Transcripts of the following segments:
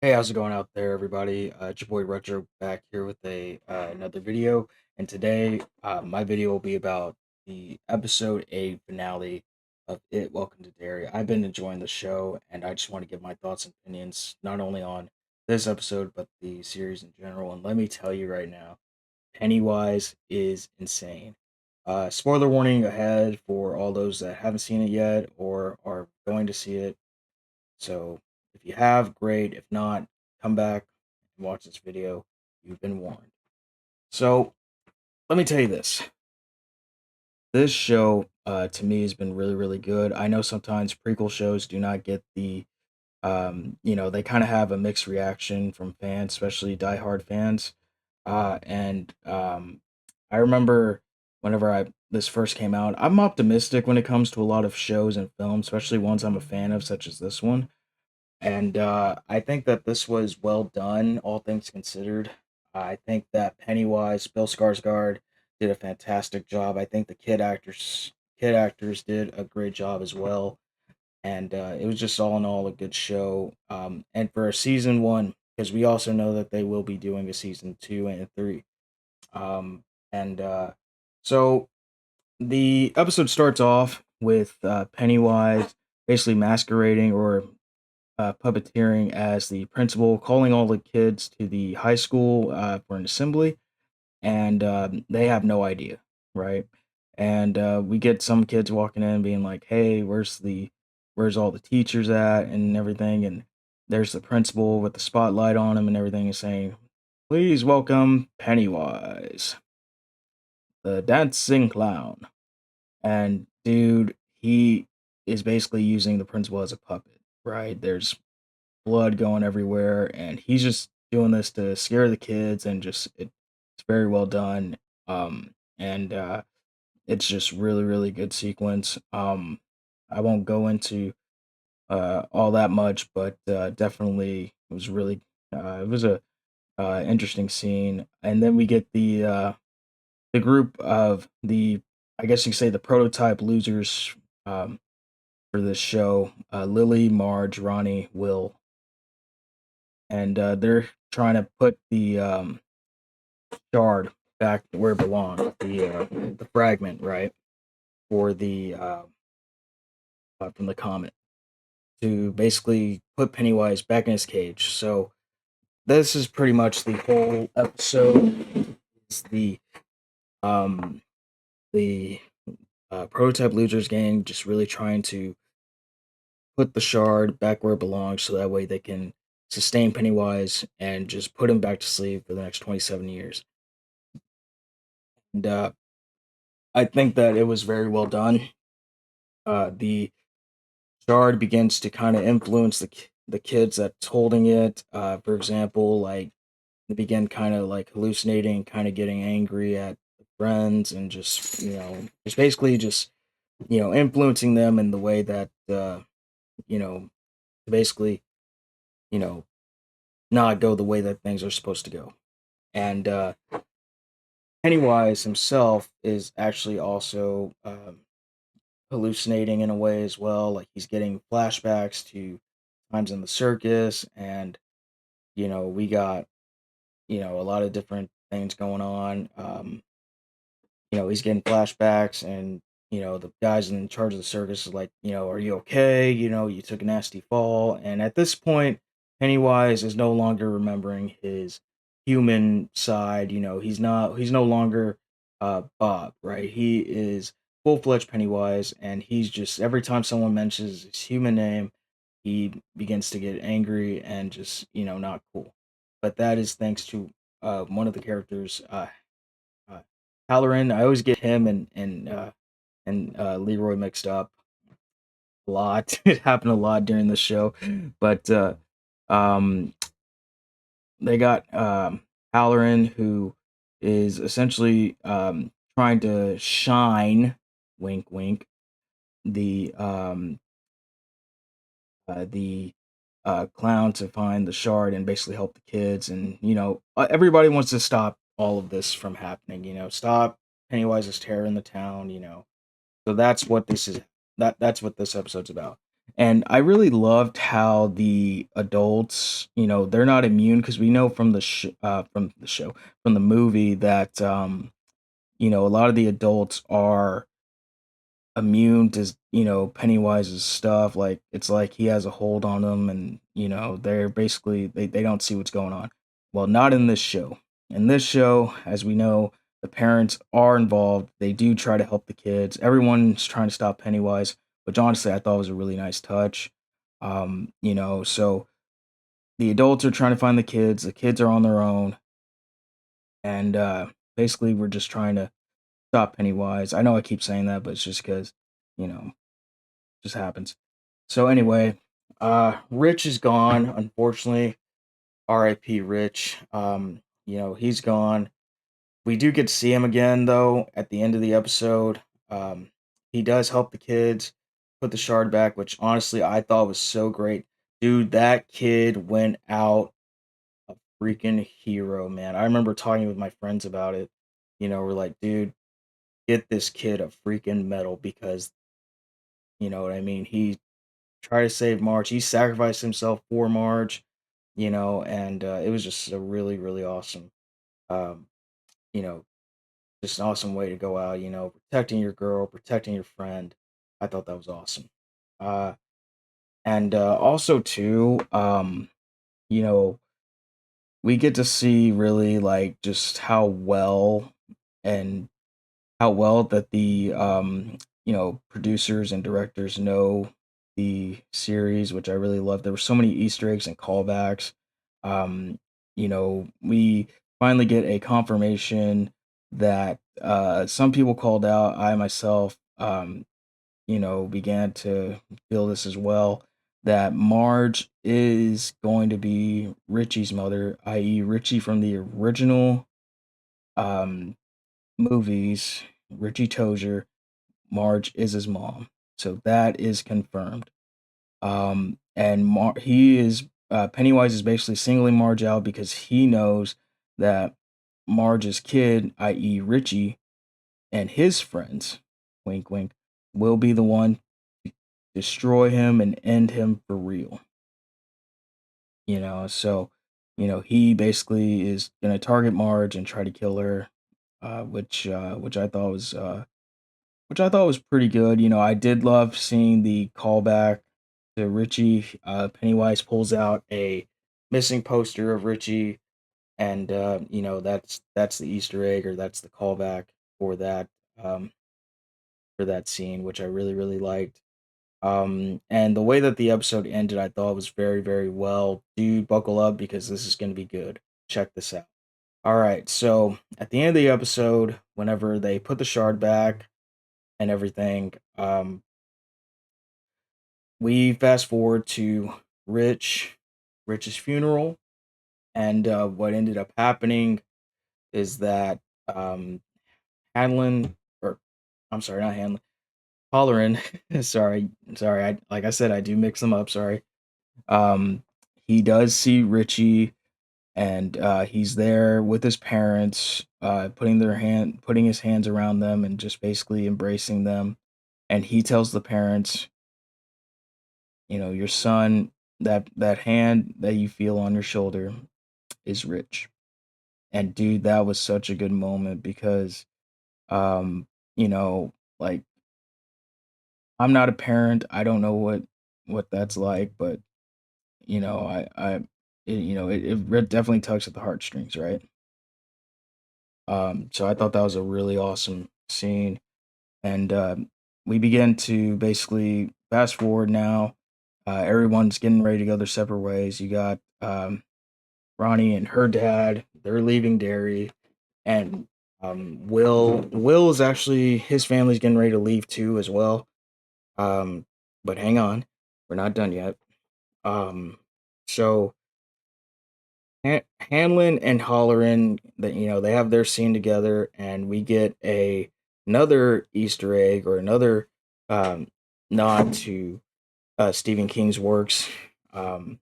Hey, how's it going out there, everybody? It's your boy Retro back here with a another video, and today my video will be about the episode 8 finale of It. Welcome to Derry. I've been enjoying the show, and I just want to give my thoughts and opinions not only on this episode but the series in general. And let me tell you right now, Pennywise is insane. Spoiler warning ahead for all those that haven't seen it yet or are going to see it. So if you have, great. If not, come back and watch this video. You've been warned. So let me tell you this. This show, to me, has been really, really good. I know sometimes prequel shows do not get they kind of have a mixed reaction from fans, especially diehard fans. And I remember whenever I this first came out, I'm optimistic when it comes to a lot of shows and films, especially ones I'm a fan of, such as this one. And I think that this was well done, all things considered. I think that Pennywise, Bill Skarsgård, did a fantastic job. I think the kid actors did a great job as well, and it was just all in all a good show. And for a season one, because we also know that they will be doing a season 2 and 3. And so the episode starts off with Pennywise basically masquerading or puppeteering as the principal, calling all the kids to the high school for an assembly, and they have no idea, right? And we get some kids walking in being like, "Hey, where's all the teachers at and everything?" And there's the principal with the spotlight on him and everything, is saying, "Please welcome Pennywise, the dancing clown." And dude, he is basically using the principal as a puppet, right? There's blood going everywhere, and he's just doing this to scare the kids, and it's very well done. And It's just really, really good sequence. I won't go into all that much, but definitely it was really it was a interesting scene. And then we get the group of the, I guess you could say, the prototype losers for this show: Lily, Marge, Ronnie, Will, and they're trying to put the shard back where it belongs, the fragment, right, for the from the comet, to basically put Pennywise back in his cage. So this is pretty much the whole episode. It's um the prototype losers gang just really trying to put the shard back where it belongs, so that way they can sustain Pennywise and just put him back to sleep for the next 27 years. And I think that it was very well done. The shard begins to kind of influence the kids that's holding it. For example, like they begin kind of like hallucinating, kind of getting angry at the friends, and just just basically just influencing them in the way that you know, basically you know, not go the way that things are supposed to go. And Pennywise himself is actually also hallucinating in a way as well. Like he's getting flashbacks to times in the circus, and we got a lot of different things going on. He's getting flashbacks, and the guys in charge of the circus is like, are you okay? You took a nasty fall, and at this point, Pennywise is no longer remembering his human side. He's no longer Bob, right? He is full-fledged Pennywise, and he's just, every time someone mentions his human name, he begins to get angry and just not cool. But that is thanks to one of the characters, uh, Halloran. I always get him and Leroy mixed up a lot. It happened a lot during the show, but um, they got Halloran, who is essentially trying to shine, wink, wink, the clown to find the shard and basically help the kids. And everybody wants to stop all of this from happening. Stop Pennywise's terror in the town. So that's what this is. That's what this episode's about. And I really loved how the adults, they're not immune because we know from the show, from the movie that a lot of the adults are immune to Pennywise's stuff. Like it's like he has a hold on them, and they're basically they don't see what's going on. Well, not in this show. In this show, as we know, the parents are involved. They do try to help the kids. Everyone's trying to stop Pennywise, which honestly I thought was a really nice touch. So the adults are trying to find the kids are on their own, and basically we're just trying to stop Pennywise. I know I keep saying that, but it's just because you know just happens. So anyway, Rich is gone, unfortunately. R.I.P. Rich. He's gone. We do get to see him again though at the end of the episode. Um, he does help the kids put the shard back, which honestly I thought was so great. Dude, that kid went out a freaking hero, man. I remember talking with my friends about it. We're like, dude, get this kid a freaking medal because you know what I mean. He try to save Marge. He sacrificed himself for Marge, and it was just a really, really awesome, um, you know, just an awesome way to go out. Protecting your girl, protecting your friend. I thought that was awesome. Uh, and also too, you know, we get to see really like just and how well that the producers and directors know the series, which I really love. There were so many Easter eggs and callbacks. We finally get a confirmation that some people called out. I myself, began to feel this as well. That Marge is going to be Richie's mother, i.e., Richie from the original um, movies. Richie Tozier, Marge is his mom. So that is confirmed. And he is Pennywise is basically singling Marge out because he knows that Marge's kid, i.e., Richie, and his friends, wink, wink, will be the one to destroy him and end him for real. So he basically is gonna target Marge and try to kill her, which I thought was pretty good. I did love seeing the callback to Richie. Pennywise pulls out a missing poster of Richie, and that's the Easter egg, or that's the callback for that um, for that scene, which I really really liked. And the way that the episode ended, I thought was very very well. Dude, buckle up because this is going to be good. Check this out. All right, so at the end of the episode, whenever they put the shard back and everything, we fast forward to Rich's funeral, and what ended up happening is that um, Hanlon, or I'm sorry, not Hanlon, Holleran, sorry, like I said, I do mix them up. Sorry. Um, he does see Richie, and he's there with his parents, putting his hands around them, and just basically embracing them. And he tells the parents, your son, that hand that you feel on your shoulder is Rich. And dude, that was such a good moment because um like I'm not a parent. I don't know what that's like, but it definitely tugs at the heartstrings, right? So I thought that was a really awesome scene, and we begin to basically fast forward now. Everyone's getting ready to go their separate ways. You got Ronnie and her dad. They're leaving Derry, and Will is actually, his family's getting ready to leave too as well. Um, but hang on, we're not done yet. So Hanlon and Holleran, that they have their scene together, and we get another Easter egg, or another um, nod to Stephen King's works. Um,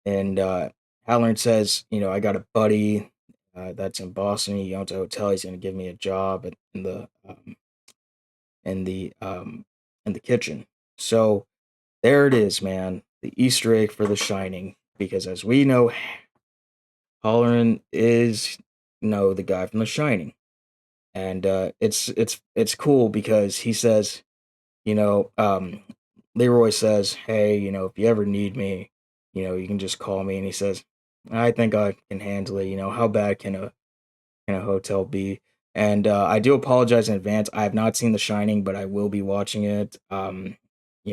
and Halloran says, I got a buddy that's in Boston. He owns a hotel. He's going to give me a job in the in the kitchen. So There it is, man. The Easter egg for The Shining. Because as we know, Halloran is the guy from The Shining, and it's cool because he says, you know, Leroy says, "Hey, if you ever need me, you can just call me." And he says, "I think I can handle it. How bad can a hotel be?" And I do apologize in advance. I have not seen The Shining, but I will be watching it. You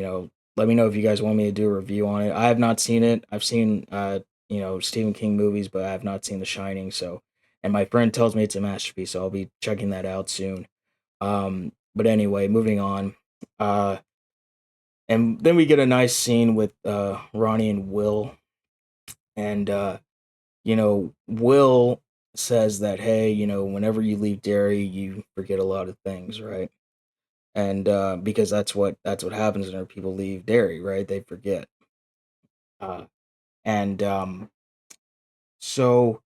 know, Let me know if you guys want me to do a review on it. I have not seen it. I've seen Stephen King movies, but I have not seen The Shining. So, and my friend tells me it's a masterpiece, so I'll be checking that out soon. But anyway, moving on. Uh, and then we get a nice scene with Ronnie and Will, and Will says that, hey, whenever you leave Derry, you forget a lot of things, right? And because that's what happens whenever people leave Derry, right? They forget. Uh, and so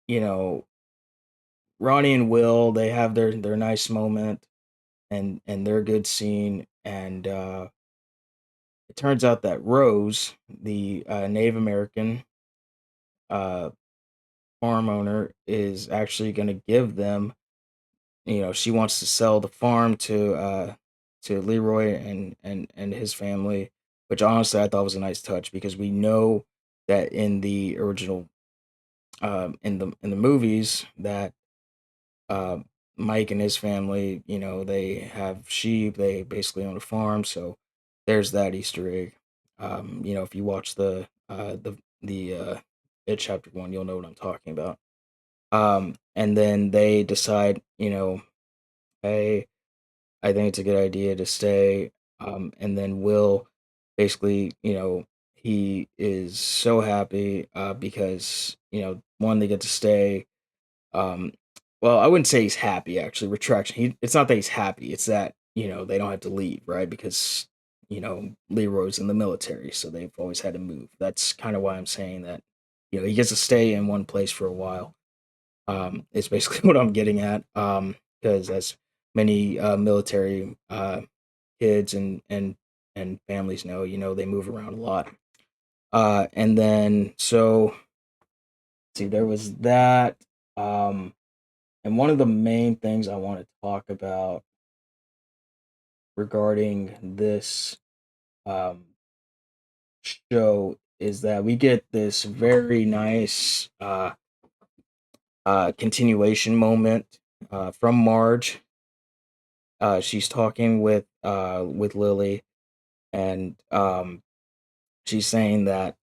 you know, Ronnie and Will, they have their nice moment and their good scene, and it turns out that Rose, the Native American uh, farm owner, is actually going to give them. She wants to sell the farm to Leroy and his family, which honestly I thought was a nice touch because we know that in the original in the movies that uh, Mike and his family, they have sheep, they basically own a farm, so there's that Easter egg. If you watch the It Chapter 1, you'll know what I'm talking about. And then they decide, hey, I think it's a good idea to stay. And then Will basically, he is so happy because, one, they get to stay. Um, well, I wouldn't say he's happy, actually. Retraction. It's not that he's happy, it's that, they don't have to leave, right? Because, Leroy's in the military, so they've always had to move. That's kind of why I'm saying that, he gets to stay in one place for a while. Is basically what I'm getting at. Because as many military kids and families know, they move around a lot. And then so see, there was that. And one of the main things I want to talk about regarding this um show is that we get this very nice continuation moment from Marge. She's talking with Lily, and she's saying that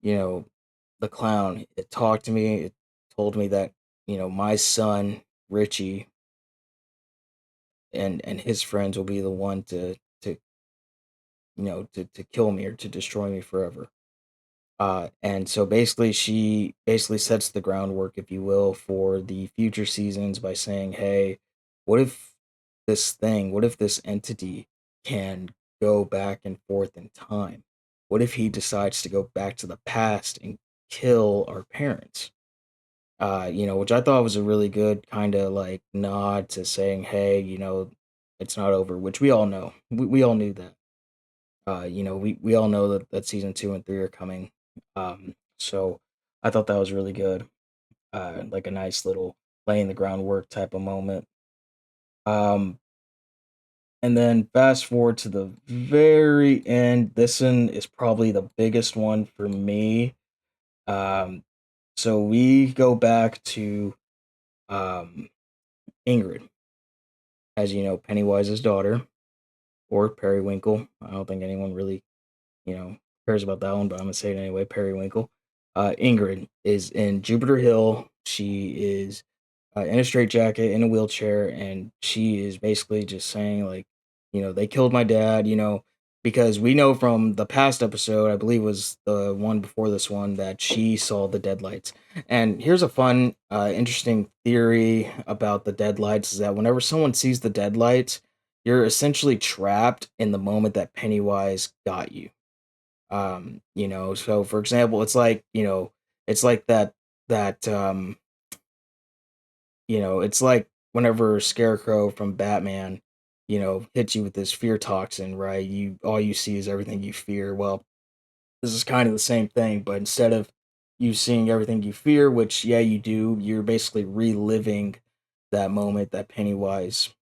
you know the clown, it talked to me, it told me that my son Richie and his friends will be the one to kill me or to destroy me forever. And so basically, she basically sets the groundwork, if you will, for the future seasons by saying, "Hey, what if what if this entity can go back and forth in time? What if he decides to go back to the past and kill our parents?" Which I thought was a really good kind of like nod to saying, "Hey, it's not over," which we all know. We all knew that. We all know that season 2 and 3 are coming. So I thought that was really good. Like a nice little laying the groundwork type of moment. Um, and then fast forward to the very end. This one is probably the biggest one for me. Um, so we go back to um, Ingrid, as you know, Pennywise's daughter, or Periwinkle. I don't think anyone really cares about that one, but I'm gonna say it anyway. Periwinkle. Ingrid is in Jupiter Hill. She is in a straitjacket, in a wheelchair, and she is basically just saying like, they killed my dad. Because we know from the past episode, I believe was the one before this one, that she saw the deadlights. And here's a fun, interesting theory about the deadlights: is that whenever someone sees the deadlights, you're essentially trapped in the moment that Pennywise got you. So for example, it's like that it's like whenever Scarecrow from Batman hits you with this fear toxin, right? All you see is everything you fear. Well, this is kind of the same thing, but instead of you seeing everything you fear, which yeah you do, you're basically reliving that moment that Pennywise,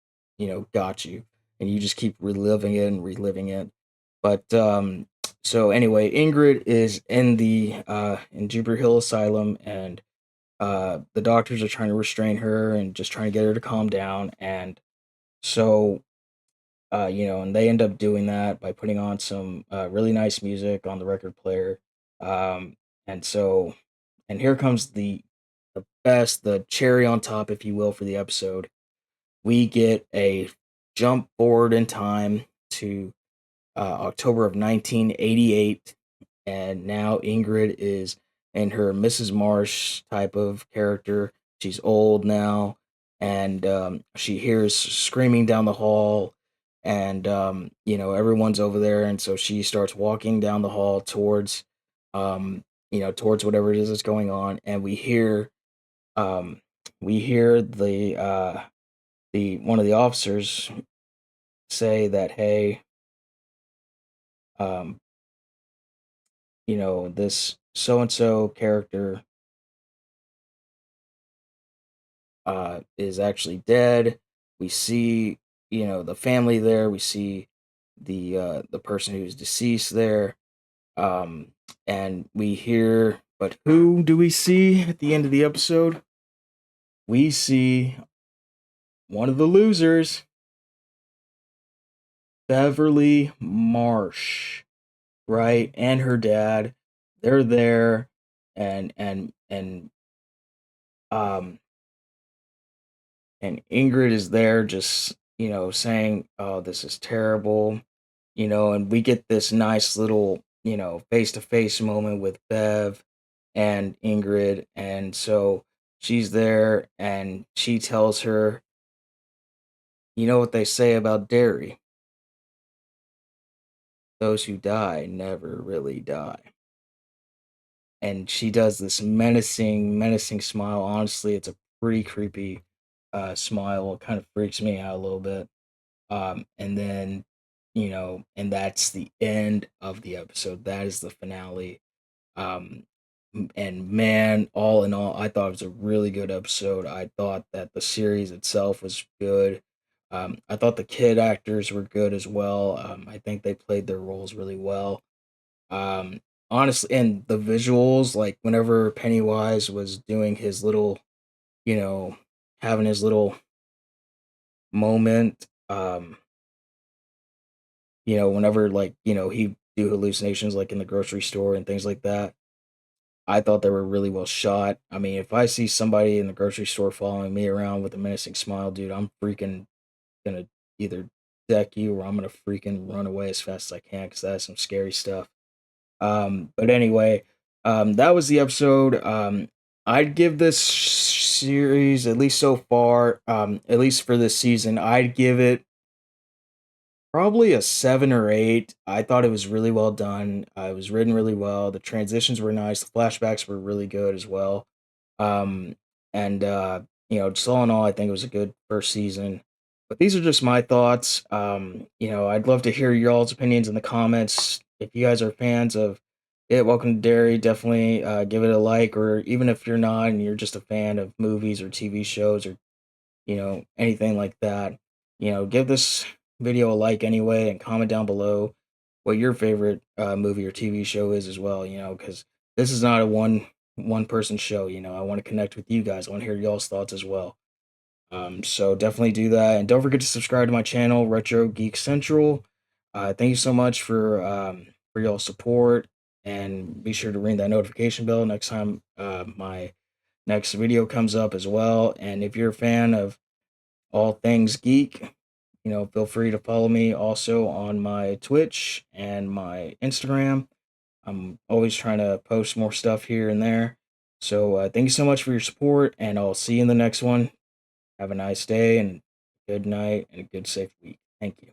got you, and you just keep reliving it and reliving it. But so anyway, Ingrid is in Jupiter Hill Asylum, and the doctors are trying to restrain her and just trying to get her to calm down, and so and they end up doing that by putting on some really nice music on the record player. Um, and so, and here comes the cherry on top, if you will, for the episode. We get a jump forward in time to October of 1988, and now Ingrid is in her Mrs. Marsh type of character. She's old now, and she hears screaming down the hall, and everyone's over there, and so she starts walking down the hall towards whatever it is that's going on, and um, we hear the one of the officers say that, hey, um, this so and so character is actually dead. We see, the family there. We see the person who's deceased there. Um, and we hear, but who do we see at the end of the episode? We see one of the losers, Beverly Marsh, right? And her dad. They're there, and um and Ingrid is there just, saying, "Oh, this is terrible." And we get this nice little, face-to-face moment with Bev and Ingrid, and so she's there and she tells her, "You know what they say about Derry? Those who die never really die." And she does this menacing smile. Honestly, it's a pretty creepy smile. It kind of freaks me out a little bit. And then, and that's the end of the episode. That is the finale. Um, and man, all in all, I thought it was a really good episode. I thought that the series itself was good. I thought the kid actors were good as well. I think they played their roles really well. Um, Honestly, and the visuals, like whenever Pennywise was doing his little, you know, having his little moment, whenever like, he do hallucinations like in the grocery store and things like that. I thought they were really well shot. I mean, if I see somebody in the grocery store following me around with a menacing smile, dude, I'm freaking gonna either deck you or I'm gonna freaking run away as fast as I can because that's some scary stuff. But anyway, that was the episode. I'd give this series, at least so far, at least for this season, I'd give it probably a 7 or 8. I thought it was really well done. It was written really well. The transitions were nice. The flashbacks were really good as well. Um, and just all in all, I think it was a good first season. But these are just my thoughts. I'd love to hear y'all's opinions in the comments. If you guys are fans of it, Welcome to Derry, definitely give it a like. Or even if you're not and you're just a fan of movies or TV shows or anything like that, give this video a like anyway and comment down below what your favorite movie or TV show is as well, because this is not a one person show, I want to connect with you guys. I want to hear y'all's thoughts as well. So definitely do that, and don't forget to subscribe to my channel, Retro Geek Central. Thank you so much for y'all's support, and be sure to ring that notification bell next time my next video comes up as well. And if you're a fan of all things geek, feel free to follow me also on my Twitch and my Instagram. I'm always trying to post more stuff here and there. So thank you so much for your support, and I'll see you in the next one. Have a nice day and good night and a good safe week. Thank you.